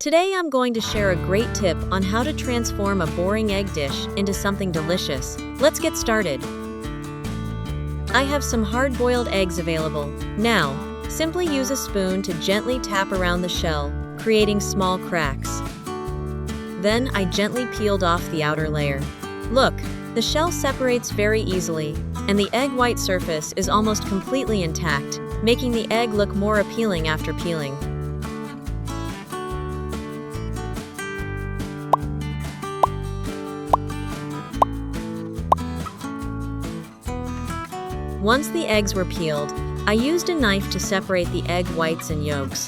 Today I'm going to share a great tip on how to transform a boring egg dish into something delicious. Let's get started. I have some hard-boiled eggs available. Now, simply use a spoon to gently tap around the shell, creating small cracks. Then I gently peeled off the outer layer. Look, the shell separates very easily, and the egg white surface is almost completely intact, making the egg look more appealing after peeling. Once the eggs were peeled, I used a knife to separate the egg whites and yolks.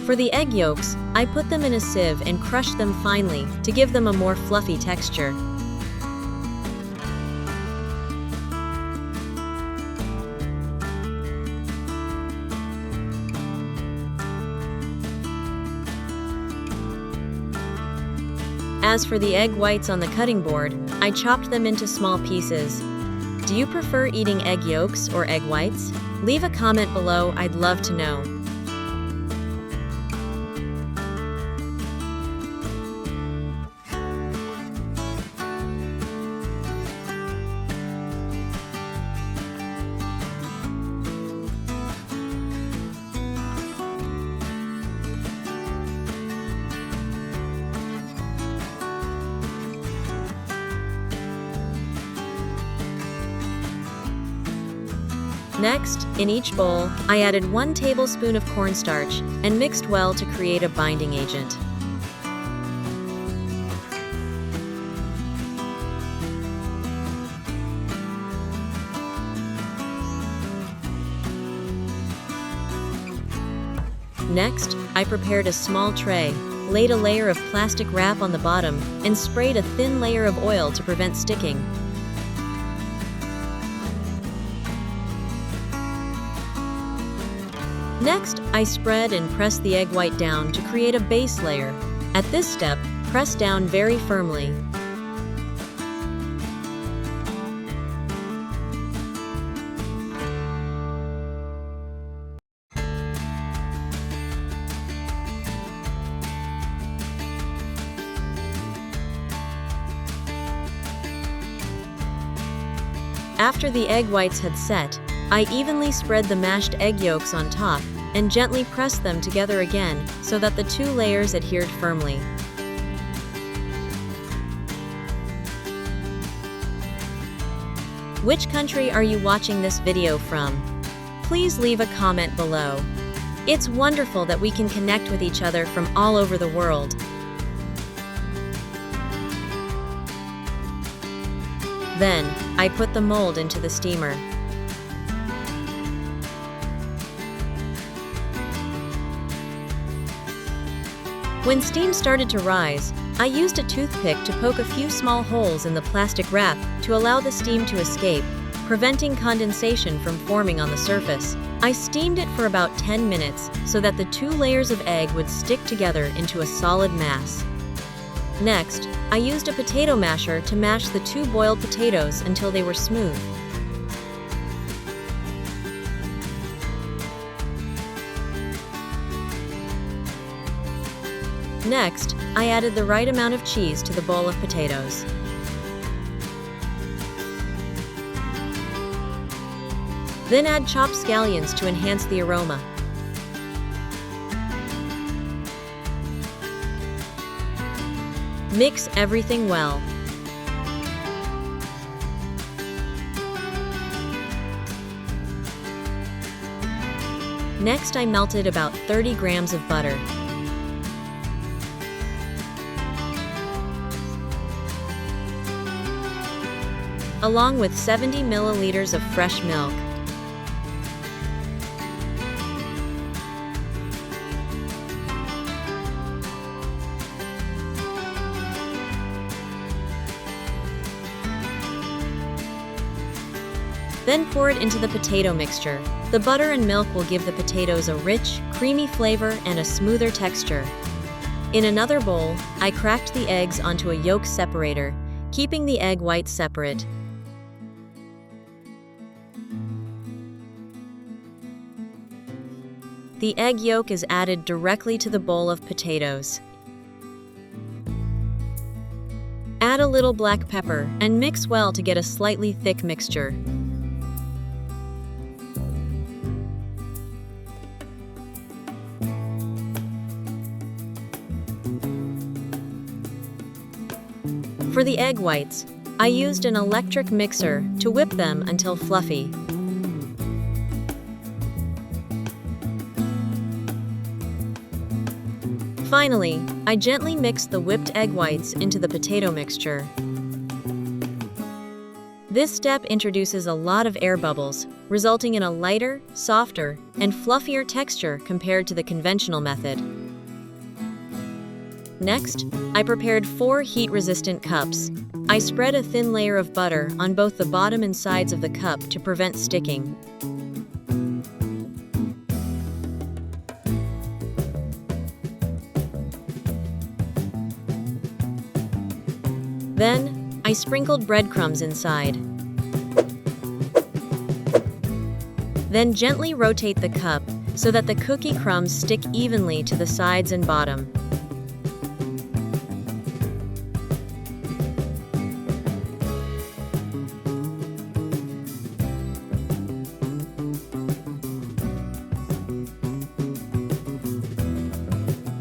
For the egg yolks, I put them in a sieve and crushed them finely to give them a more fluffy texture. As for the egg whites on the cutting board, I chopped them into small pieces. Do you prefer eating egg yolks or egg whites? Leave a comment below, I'd love to know. Next, in each bowl, I added 1 tablespoon of cornstarch and mixed well to create a binding agent. Next, I prepared a small tray, laid a layer of plastic wrap on the bottom, and sprayed a thin layer of oil to prevent sticking. Next, I spread and press the egg white down to create a base layer. At this step, press down very firmly. After the egg whites had set, I evenly spread the mashed egg yolks on top and gently pressed them together again so that the 2 layers adhered firmly. Which country are you watching this video from? Please leave a comment below. It's wonderful that we can connect with each other from all over the world. Then, I put the mold into the steamer. When steam started to rise, I used a toothpick to poke a few small holes in the plastic wrap to allow the steam to escape, preventing condensation from forming on the surface. I steamed it for about 10 minutes so that the 2 layers of egg would stick together into a solid mass. Next, I used a potato masher to mash the 2 boiled potatoes until they were smooth. Next, I added the right amount of cheese to the bowl of potatoes. Then add chopped scallions to enhance the aroma. Mix everything well. Next, I melted about 30 grams of butter. Along with 70 milliliters of fresh milk. Then pour it into the potato mixture. The butter and milk will give the potatoes a rich, creamy flavor and a smoother texture. In another bowl, I cracked the eggs onto a yolk separator, keeping the egg whites separate. The egg yolk is added directly to the bowl of potatoes. Add a little black pepper and mix well to get a slightly thick mixture. For the egg whites, I used an electric mixer to whip them until fluffy. Finally, I gently mixed the whipped egg whites into the potato mixture. This step introduces a lot of air bubbles, resulting in a lighter, softer, and fluffier texture compared to the conventional method. Next, I prepared 4 heat-resistant cups. I spread a thin layer of butter on both the bottom and sides of the cup to prevent sticking. Then, I sprinkled breadcrumbs inside. Then gently rotate the cup so that the cookie crumbs stick evenly to the sides and bottom.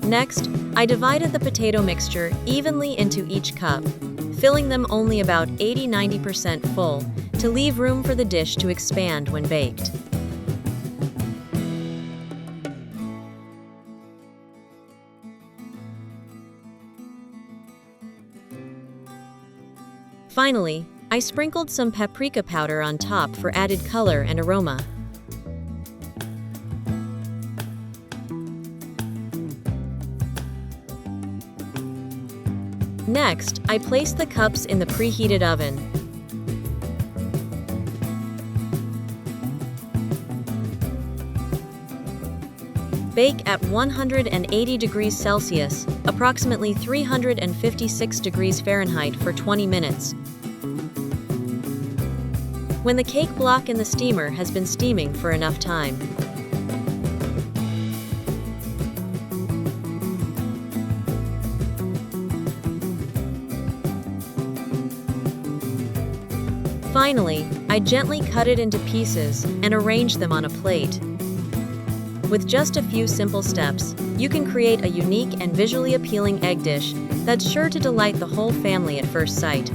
Next, I divided the potato mixture evenly into each cup, filling them only about 80–90% full to leave room for the dish to expand when baked. Finally, I sprinkled some paprika powder on top for added color and aroma. Next, I placed the cups in the preheated oven. Bake at 180 degrees Celsius, approximately 356 degrees Fahrenheit for 20 minutes. When the cake block in the steamer has been steaming for enough time. Finally, I gently cut it into pieces and arrange them on a plate. With just a few simple steps, you can create a unique and visually appealing egg dish that's sure to delight the whole family at first sight.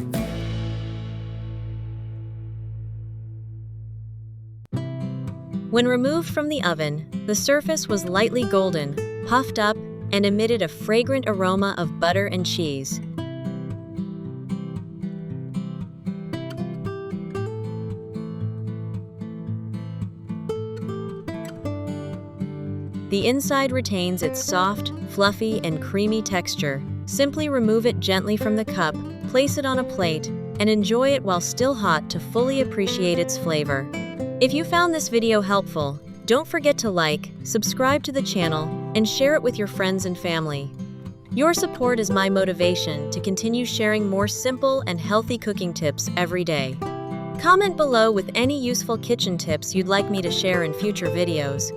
When removed from the oven, the surface was lightly golden, puffed up, and emitted a fragrant aroma of butter and cheese. The inside retains its soft, fluffy, and creamy texture. Simply remove it gently from the cup, place it on a plate, and enjoy it while still hot to fully appreciate its flavor. If you found this video helpful, don't forget to like, subscribe to the channel, and share it with your friends and family. Your support is my motivation to continue sharing more simple and healthy cooking tips every day. Comment below with any useful kitchen tips you'd like me to share in future videos.